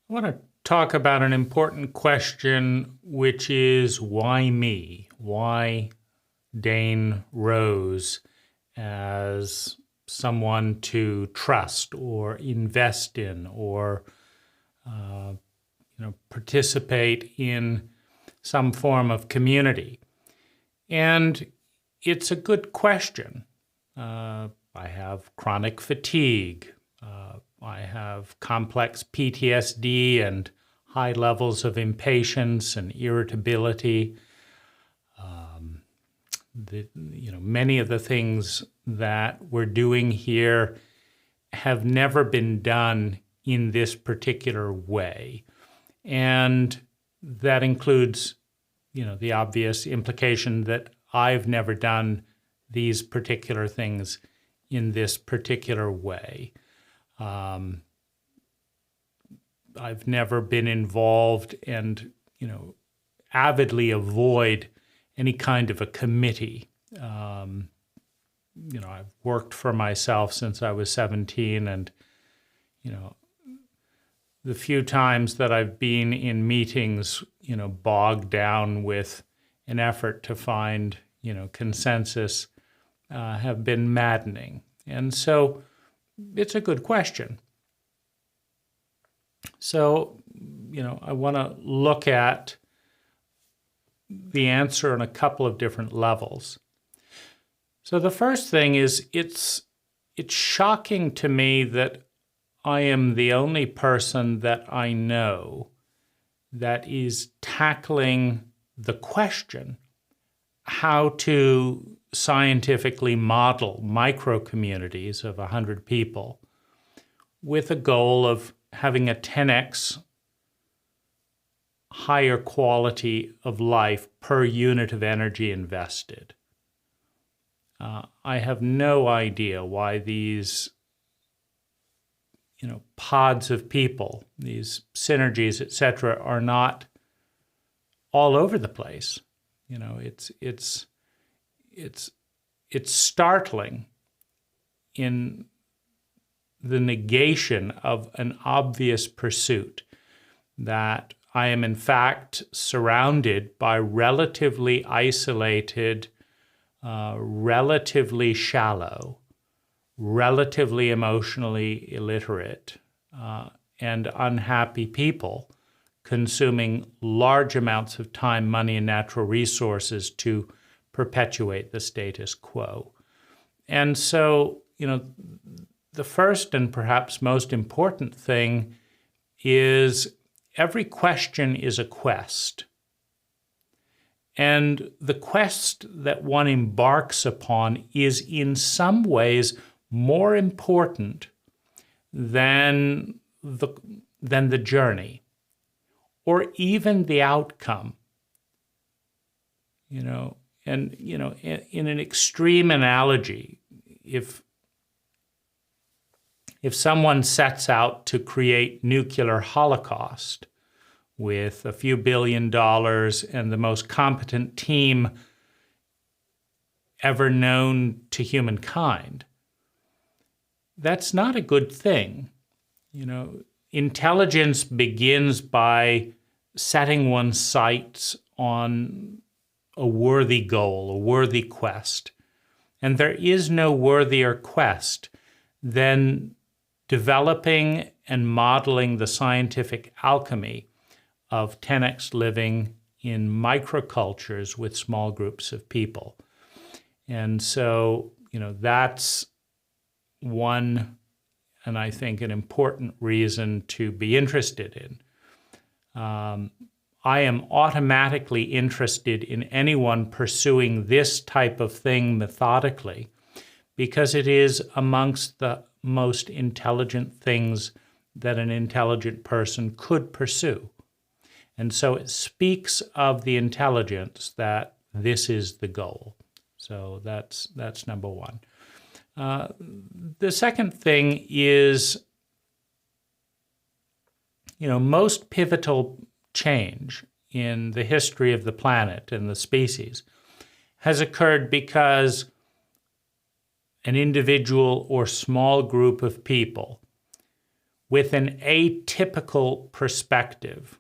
I want to talk about an important question, which is why me? Why Dane Rose as someone to trust or invest in or participate in some form of community? And it's a good question. I have chronic fatigue. I have complex PTSD and high levels of impatience and irritability. Many of the things that we're doing here have never been done in this particular way. And that includes, the obvious implication that I've never done these particular things in this particular way. I've never been involved and, avidly avoid any kind of a committee. I've worked for myself since I was 17, and, the few times that I've been in meetings, bogged down with an effort to find, consensus, have been maddening. And so it's a good question. So, I want to look at the answer on a couple of different levels. So the first thing is it's shocking to me that I am the only person that I know that is tackling the question how to scientifically model micro-communities of 100 people with a goal of having a 10x higher quality of life per unit of energy invested. I have no idea why these pods of people, these synergies, etc., are not all over the place. It's startling in the negation of an obvious pursuit that I am in fact surrounded by relatively isolated, relatively shallow, relatively emotionally illiterate, and unhappy people consuming large amounts of time, money, and natural resources to perpetuate the status quo. And so, the first and perhaps most important thing is every question is a quest. And the quest that one embarks upon is in some ways more important than the journey or even the outcome. In an extreme analogy, if someone sets out to create nuclear holocaust with a few $1 billion and the most competent team ever known to humankind, that's not a good thing. Intelligence begins by setting one's sights on a worthy goal, a worthy quest. And there is no worthier quest than developing and modeling the scientific alchemy of 10x living in microcultures with small groups of people. And so, that's one, and I think an important reason to be interested in. I am automatically interested in anyone pursuing this type of thing methodically because it is amongst the most intelligent things that an intelligent person could pursue. And so it speaks of the intelligence that this is the goal. So that's number one. The second thing is, most pivotal change in the history of the planet and the species has occurred because an individual or small group of people with an atypical perspective,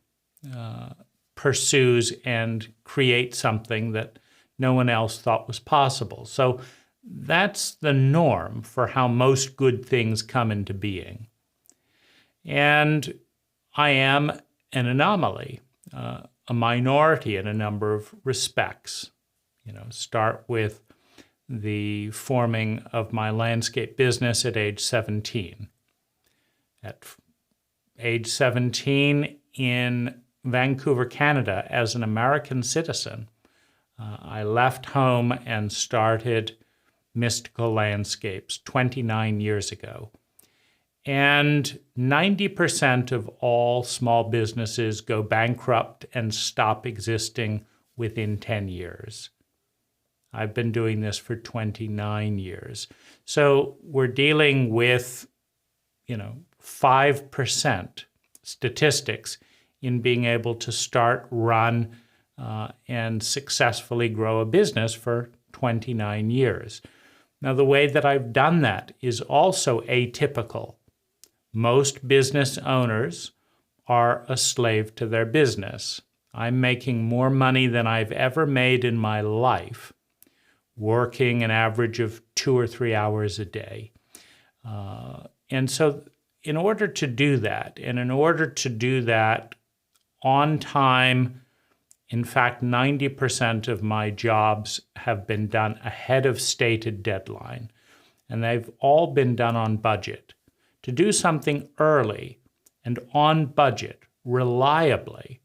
pursues and creates something that no one else thought was possible. So that's the norm for how most good things come into being. And I am an anomaly, a minority in a number of respects. Start with the forming of my landscape business at age 17. At age 17 in Vancouver, Canada, as an American citizen, I left home and started Mystical Landscapes 29 years ago. And 90% of all small businesses go bankrupt and stop existing within 10 years. I've been doing this for 29 years. So we're dealing with, 5% statistics in being able to start, run, and successfully grow a business for 29 years. Now, the way that I've done that is also atypical. Most business owners are a slave to their business. I'm making more money than I've ever made in my life, working an average of 2 or 3 hours a day. And so in order to do that, and in order to do that on time, in fact, 90% of my jobs have been done ahead of stated deadline, and they've all been done on budget. To do something early and on budget, reliably,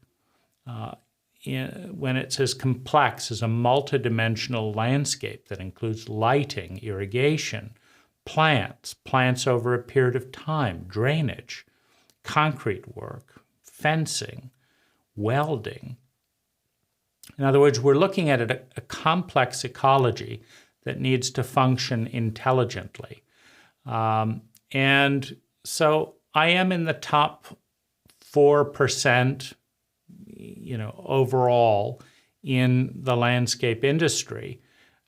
when it's as complex as a multidimensional landscape that includes lighting, irrigation, plants over a period of time, drainage, concrete work, fencing, welding. In other words, we're looking at a complex ecology that needs to function intelligently. And so I am in the top 4%, overall in the landscape industry,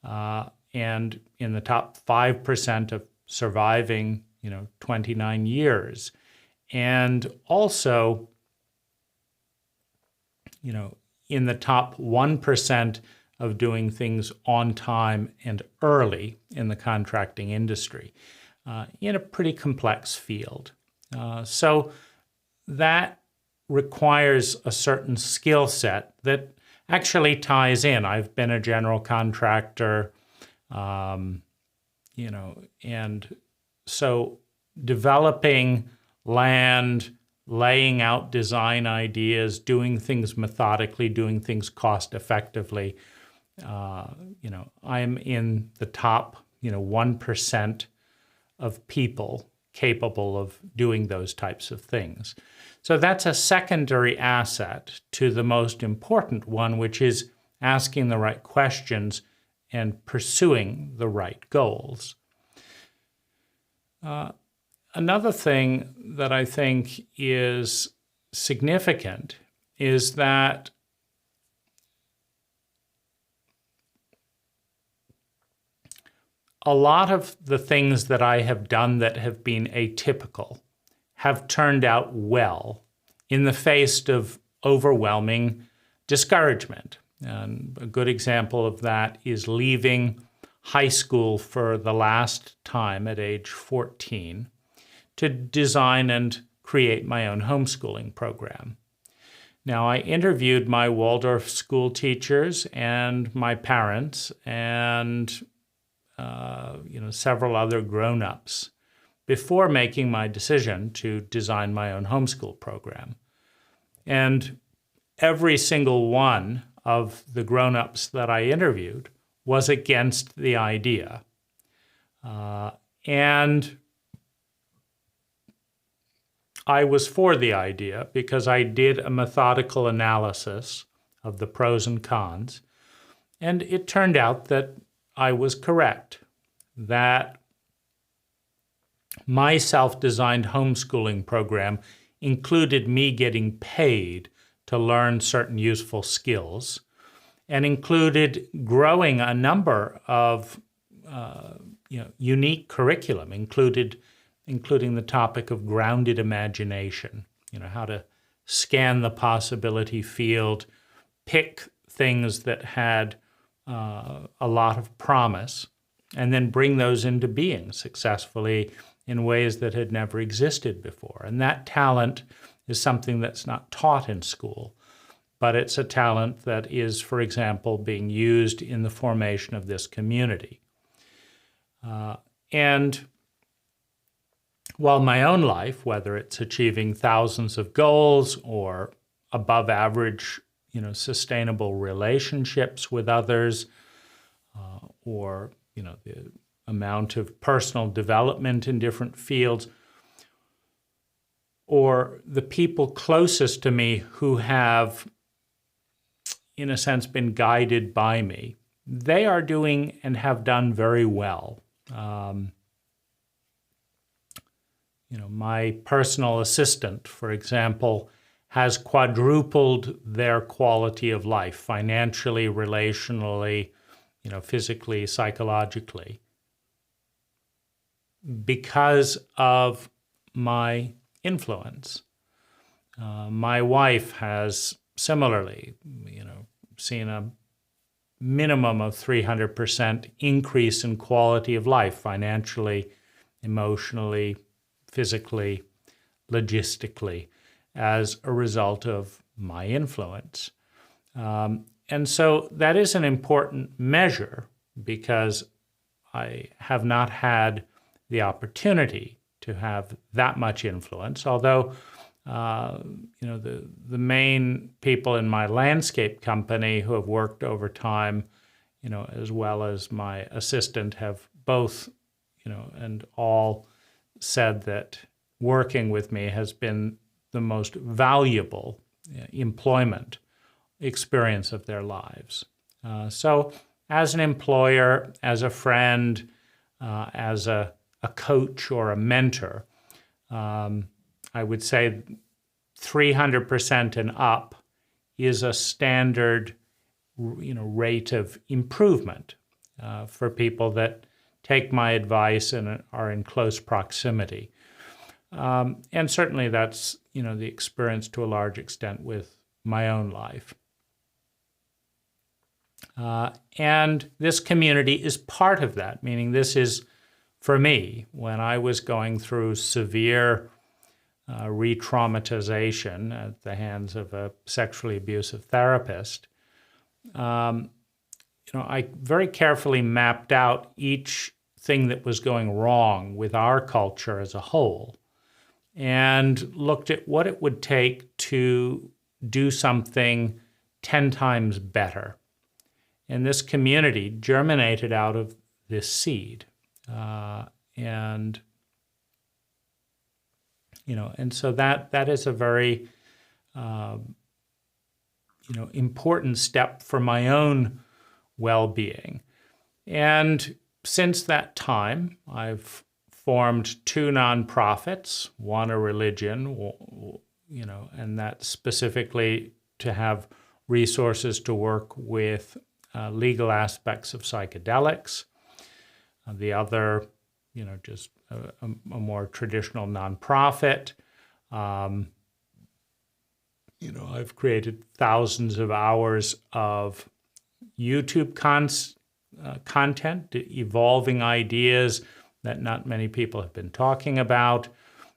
and in the top 5% of surviving, 29 years. And also, in the top 1% of doing things on time and early in the contracting industry, in a pretty complex field. So that requires a certain skill set that actually ties in. I've been a general contractor, and so developing land, laying out design ideas, doing things methodically, doing things cost effectively. I'm in the top, 1% of people capable of doing those types of things. So that's a secondary asset to the most important one, which is asking the right questions and pursuing the right goals. Another thing that I think is significant is that a lot of the things that I have done that have been atypical have turned out well in the face of overwhelming discouragement. And a good example of that is leaving high school for the last time at age 14 to design and create my own homeschooling program. Now, I interviewed my Waldorf school teachers and my parents and several other grown-ups before making my decision to design my own homeschool program. And every single one of the grown-ups that I interviewed was against the idea. And I was for the idea because I did a methodical analysis of the pros and cons, and it turned out that I was correct, that my self-designed homeschooling program included me getting paid to learn certain useful skills and included growing a number of unique curriculum, included including the topic of grounded imagination, how to scan the possibility field, pick things that had a lot of promise, and then bring those into being successfully in ways that had never existed before. And that talent is something that's not taught in school, but it's a talent that is, for example, being used in the formation of this community. And while my own life, whether it's achieving thousands of goals or above average, sustainable relationships with others, or, the amount of personal development in different fields, or the people closest to me who have, in a sense, been guided by me, they are doing and have done very well. My personal assistant, for example, has quadrupled their quality of life, financially, relationally, physically, psychologically, because of my influence. My wife has similarly, seen a minimum of 300% increase in quality of life, financially, emotionally, physically, logistically, as a result of my influence. And so that is an important measure because I have not had the opportunity to have that much influence, although the main people in my landscape company who have worked over time, as well as my assistant, have both, and all said that working with me has been the most valuable employment experience of their lives. So as an employer, as a friend, as a coach or a mentor, I would say 300% and up is a standard, rate of improvement for people that take my advice and are in close proximity. And certainly that's, the experience to a large extent with my own life. And this community is part of that, meaning this is, for me, when I was going through severe re-traumatization at the hands of a sexually abusive therapist, I very carefully mapped out each thing that was going wrong with our culture as a whole and looked at what it would take to do something 10 times better. And this community germinated out of this seed. And so that is a very, important step for my own well-being. And since that time, I've formed 2 nonprofits, one a religion, and that's specifically to have resources to work with legal aspects of psychedelics. The other, just a more traditional nonprofit. I've created thousands of hours of YouTube content, evolving ideas that not many people have been talking about.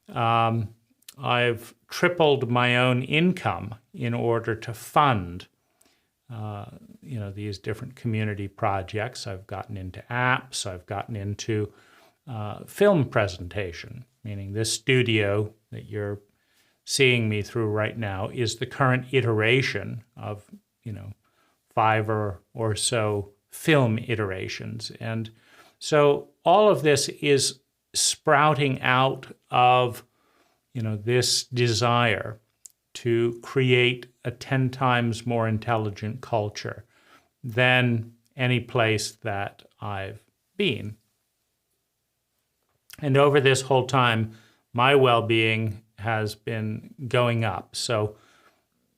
I've tripled my own income in order to fund these different community projects. I've gotten into apps. I've gotten into film presentation, meaning this studio that you're seeing me through right now is the current iteration of, 5 or so film iterations. And so all of this is sprouting out of, this desire to create a 10 times more intelligent culture than any place that I've been. And over this whole time, my well-being has been going up. So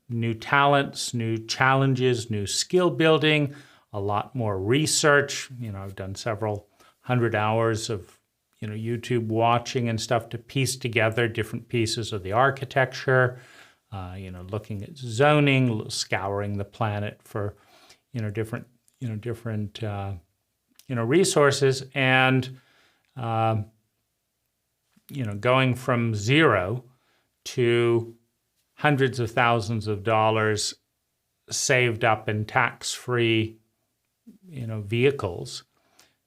new talents, new challenges, new skill building, a lot more research. I've done several hundred hours of, YouTube watching and stuff to piece together different pieces of the architecture, looking at zoning, scouring the planet for, different resources, and, going from zero to hundreds of thousands of dollars saved up in tax-free, vehicles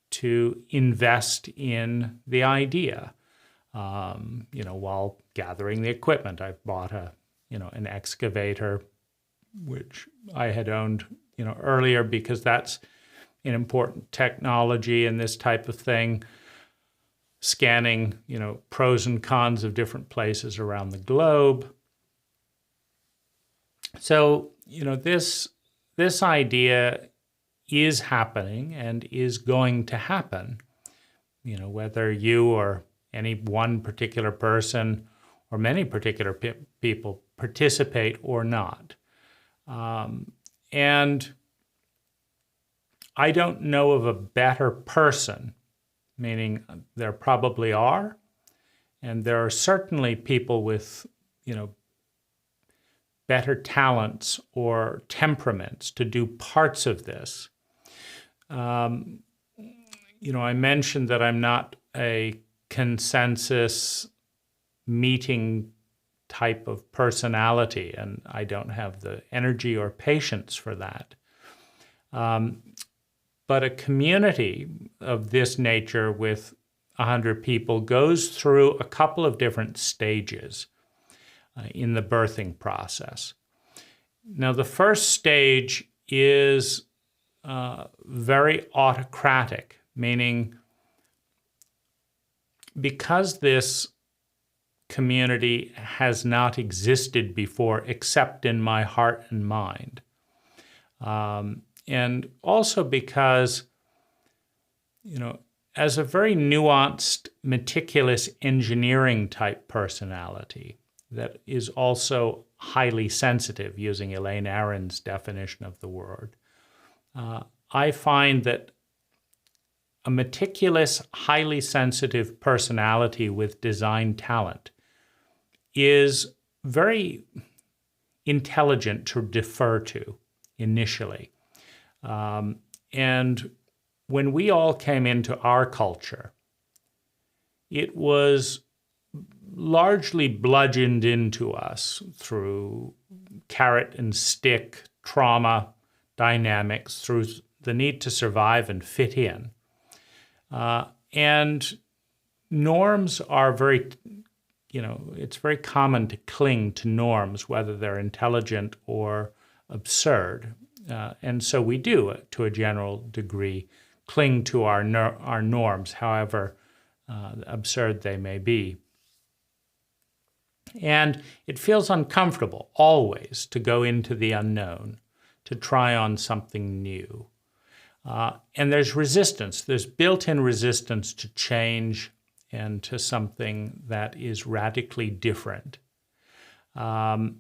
to invest in the idea. While gathering the equipment, I've bought an excavator, which I had owned, earlier, because that's an important technology in this type of thing. Scanning, pros and cons of different places around the globe. So, this idea is happening and is going to happen, whether you or any one particular person or many particular people participate or not. And I don't know of a better person, meaning there probably are, and there are certainly people with, better talents or temperaments to do parts of this. I mentioned that I'm not a consensus meeting type of personality, and I don't have the energy or patience for that. But a community of this nature with 100 people goes through a couple of different stages in the birthing process. Now, the first stage is very autocratic, meaning because this community has not existed before except in my heart and mind, and also because, as a very nuanced, meticulous engineering type personality that is also highly sensitive, using Elaine Aron's definition of the word, I find that a meticulous, highly sensitive personality with design talent is very intelligent to defer to initially. And when we all came into our culture, it was largely bludgeoned into us through carrot and stick trauma dynamics, through the need to survive and fit in. And norms are very, it's very common to cling to norms, whether they're intelligent or absurd. And so we do, to a general degree, cling to our norms, however absurd they may be. And it feels uncomfortable, always, to go into the unknown, to try on something new. And there's resistance. There's built-in resistance to change and to something that is radically different. If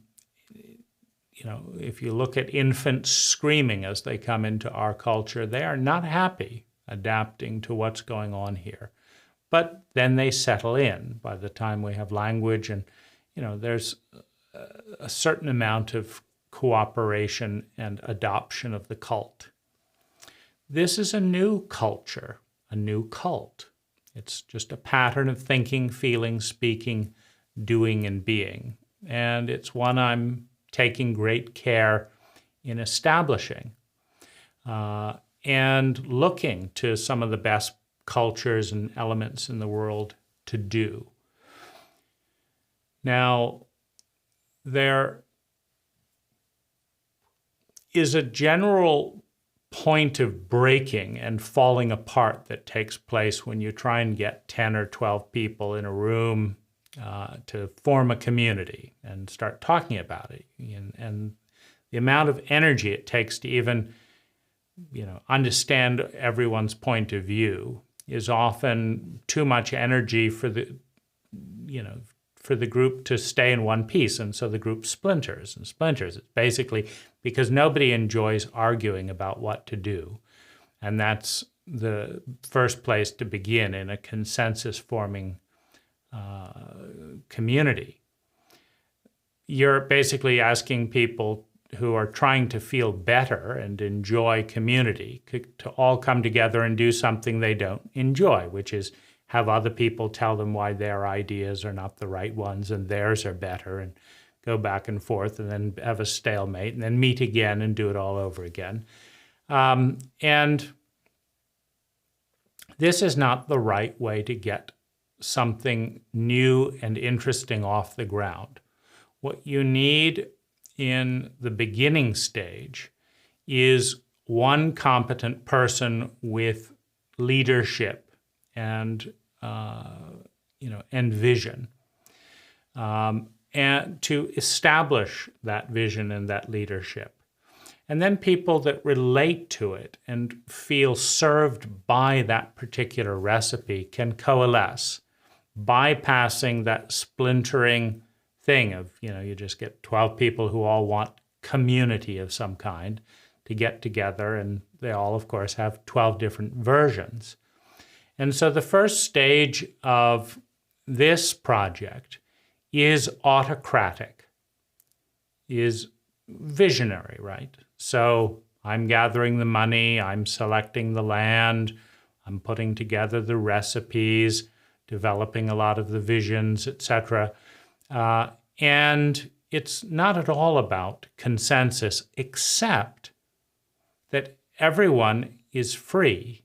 you look at infants screaming as they come into our culture, they are not happy adapting to what's going on here. But then they settle in by the time we have language, and there's a certain amount of cooperation and adoption of the cult. This is a new culture, a new cult. It's just a pattern of thinking, feeling, speaking, doing, and being. And it's one I'm taking great care in establishing and looking to some of the best cultures and elements in the world to do. Now, there is a general point of breaking and falling apart that takes place when you try and get 10 or 12 people in a room to form a community and start talking about it. And the amount of energy it takes to even, understand everyone's point of view is often too much energy for the group to stay in one piece. And so the group splinters and splinters. It's basically because nobody enjoys arguing about what to do. And that's, the first place to begin in a consensus-forming community. You're basically asking people who are trying to feel better and enjoy community to all come together and do something they don't enjoy, which is have other people tell them why their ideas are not the right ones and theirs are better, and go back and forth and then have a stalemate and then meet again and do it all over again. And this is not the right way to get something new and interesting off the ground. What you need in the beginning stage is one competent person with leadership and and vision, and to establish that vision and that leadership. And then people that relate to it and feel served by that particular recipe can coalesce, bypassing that splintering thing of, you just get 12 people who all want community of some kind to get together, and they all, of course, have 12 different versions. And so the first stage of this project is autocratic, is visionary, right? So I'm gathering the money, I'm selecting the land, I'm putting together the recipes, developing a lot of the visions, etc. And it's not at all about consensus, except that everyone is free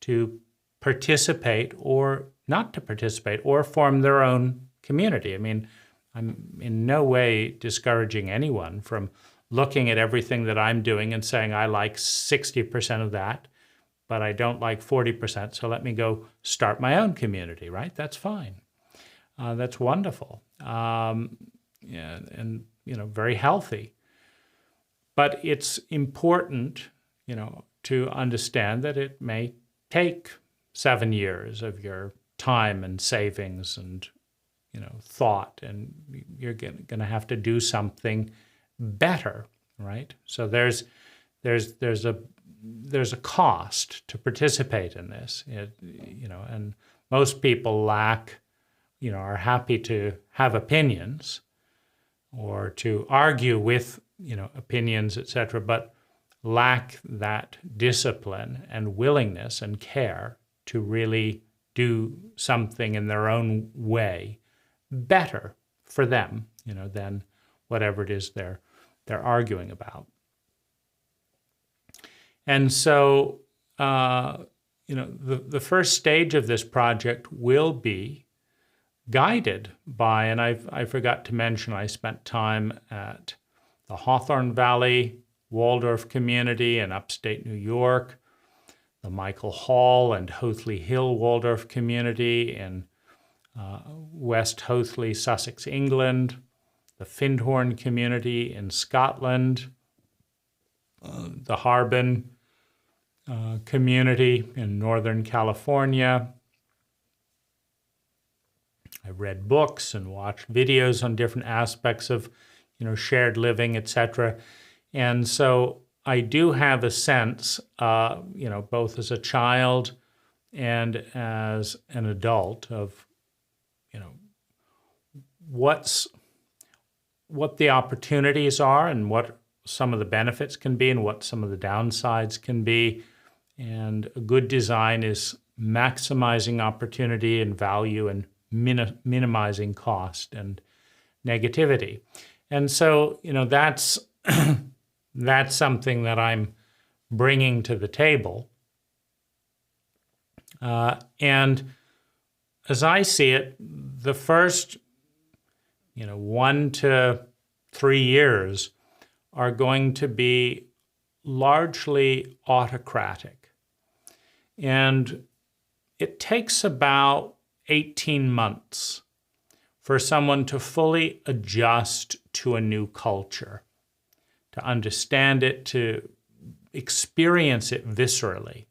to participate or not to participate or form their own community. I mean, I'm in no way discouraging anyone from looking at everything that I'm doing and saying, I like 60% of that, but I don't like 40%, so let me go start my own community, right? That's fine. That's wonderful. And very healthy. But it's important, to understand that it may take 7 years of your time and savings and, thought, and you're going to have to do something better, right? So there's a cost to participate in this, and most people lack, are happy to have opinions or to argue with, opinions, etc., but lack that discipline and willingness and care to really do something in their own way better for them, than whatever it is they're arguing about. And so, the first stage of this project will be guided by, and I forgot to mention, I spent time at the Hawthorne Valley Waldorf community in upstate New York, the Michael Hall and Hoathly Hill Waldorf community in West Hoathly, Sussex, England, the Findhorn community in Scotland, the Harbin community in Northern California. I read books and watched videos on different aspects of, shared living, etc. And so I do have a sense, both as a child and as an adult of, what the opportunities are and what some of the benefits can be and what some of the downsides can be. And a good design is maximizing opportunity and value and minimizing cost and negativity. And so, that's that's something that I'm bringing to the table. And as I see it, the first, 1 to 3 years are going to be largely autocratic. And it takes about 18 months for someone to fully adjust to a new culture, to understand it, to experience it viscerally,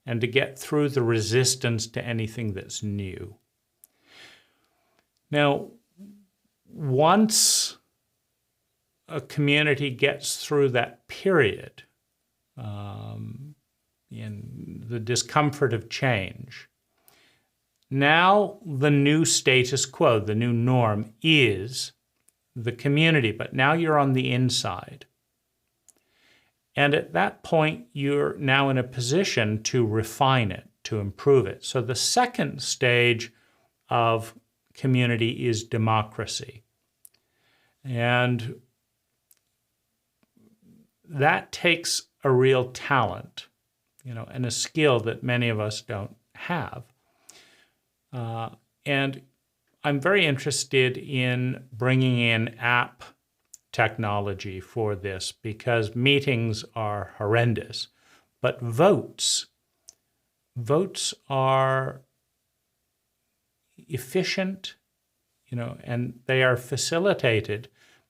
and to get through the resistance to anything that's new. Now, once a community gets through that period, in the discomfort of change. Now the new status quo, the new norm, is the community, but now you're on the inside. And at that point, you're now in a position to refine it, to improve it. So the second stage of community is democracy. And that takes a real talent, and a skill that many of us don't have. And I'm very interested in bringing in app technology for this because meetings are horrendous. But votes are efficient, and they are facilitated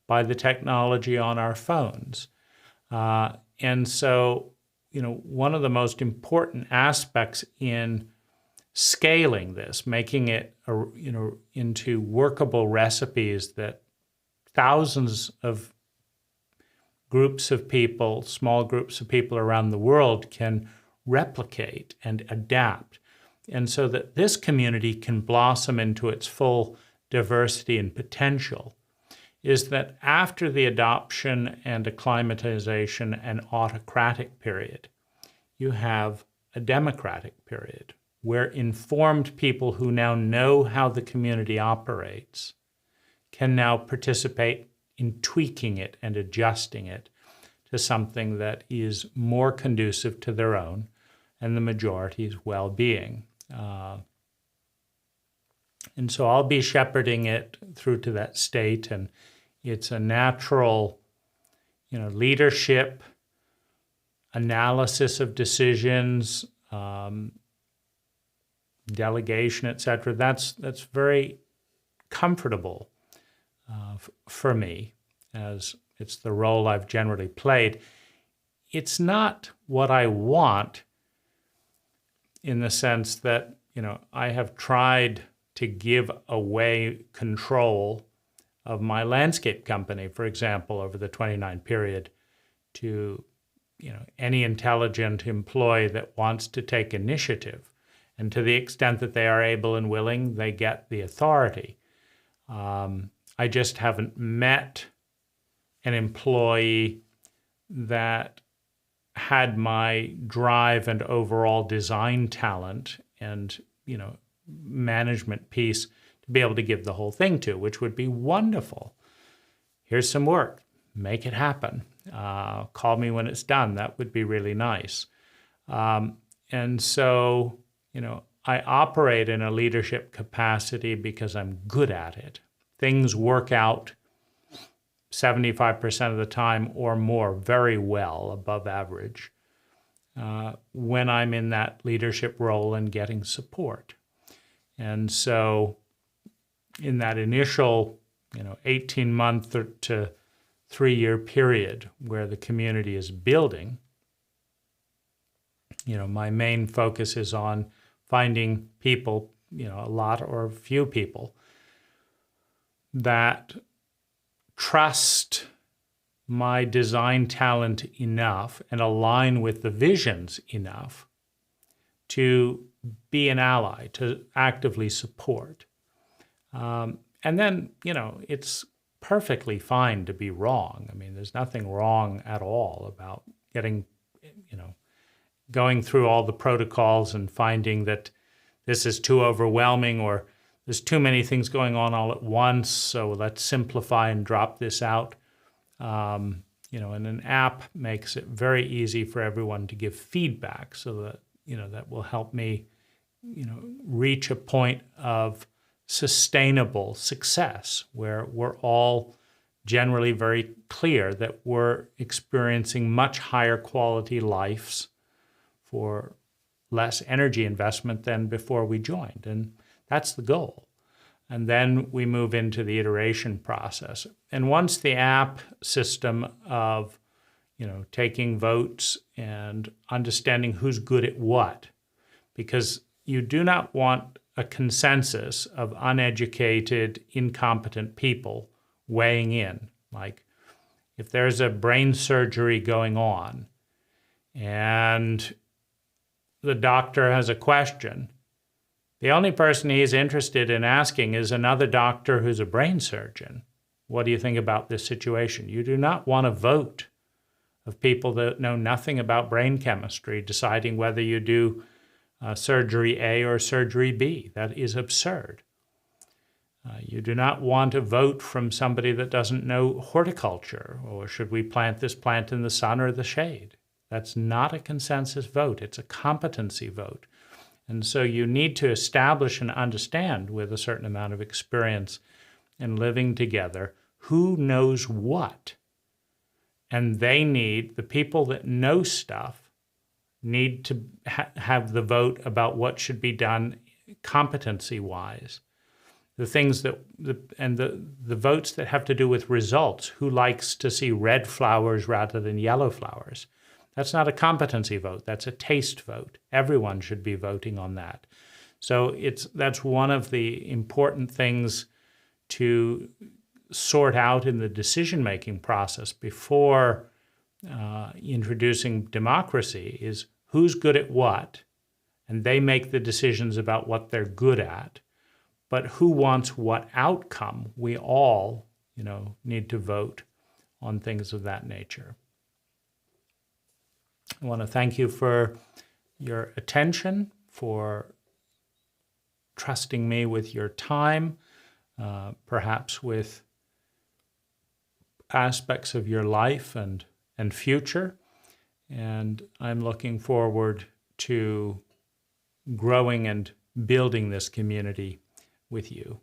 by the technology on our phones. And so, one of the most important aspects in scaling this, making it, into workable recipes that thousands of groups of people, small groups of people around the world can replicate and adapt. And so that this community can blossom into its full diversity and potential, is that after the adoption and acclimatization and autocratic period, you have a democratic period where informed people who now know how the community operates can now participate in tweaking it and adjusting it to something that is more conducive to their own and the majority's well-being. And so I'll be shepherding it through to that state, and it's a natural, leadership, analysis of decisions, delegation, etc. That's very comfortable for me, as it's the role I've generally played. It's not what I want, in the sense that, I have tried to give away control of my landscape company, for example, over the 29 period to, any intelligent employee that wants to take initiative. And to the extent that they are able and willing, they get the authority. I just haven't met an employee that had my drive and overall design talent and, management piece to be able to give the whole thing to, which would be wonderful. Here's some work. Make it happen. Call me when it's done. That would be really nice. And so, I operate in a leadership capacity because I'm good at it. Things work out 75% of the time or more very well, above average, when I'm in that leadership role and getting support. And so in that initial, 18-month to 3-year period where the community is building, my main focus is on finding people, a lot or a few people that trust my design talent enough and align with the visions enough to be an ally, to actively support. And then, it's perfectly fine to be wrong. I mean, there's nothing wrong at all about going through all the protocols and finding that this is too overwhelming or there's too many things going on all at once, so let's simplify and drop this out. And an app makes it very easy for everyone to give feedback so that, that will help me, reach a point of sustainable success where we're all generally very clear that we're experiencing much higher quality lives for less energy investment than before we joined. And that's the goal. And then we move into the iteration process. And once the app system of, taking votes and understanding who's good at what, because you do not want a consensus of uneducated, incompetent people weighing in. Like, if there's a brain surgery going on and the doctor has a question, the only person he's interested in asking is another doctor who's a brain surgeon. What do you think about this situation? You do not want a vote of people that know nothing about brain chemistry deciding whether you do surgery A or surgery B. That is absurd. You do not want a vote from somebody that doesn't know horticulture, or should we plant this plant in the sun or the shade? That's not a consensus vote. It's a competency vote. And so you need to establish and understand with a certain amount of experience in living together who knows what. And the people that know stuff need to have the vote about what should be done competency-wise. The things that, the votes that have to do with results, who likes to see red flowers rather than yellow flowers. That's not a competency vote, that's a taste vote. Everyone should be voting on that. So that's one of the important things to sort out in the decision-making process before introducing democracy is who's good at what, and they make the decisions about what they're good at. But who wants what outcome? We all, need to vote on things of that nature. I want to thank you for your attention, for trusting me with your time, perhaps with aspects of your life and future. And I'm looking forward to growing and building this community with you.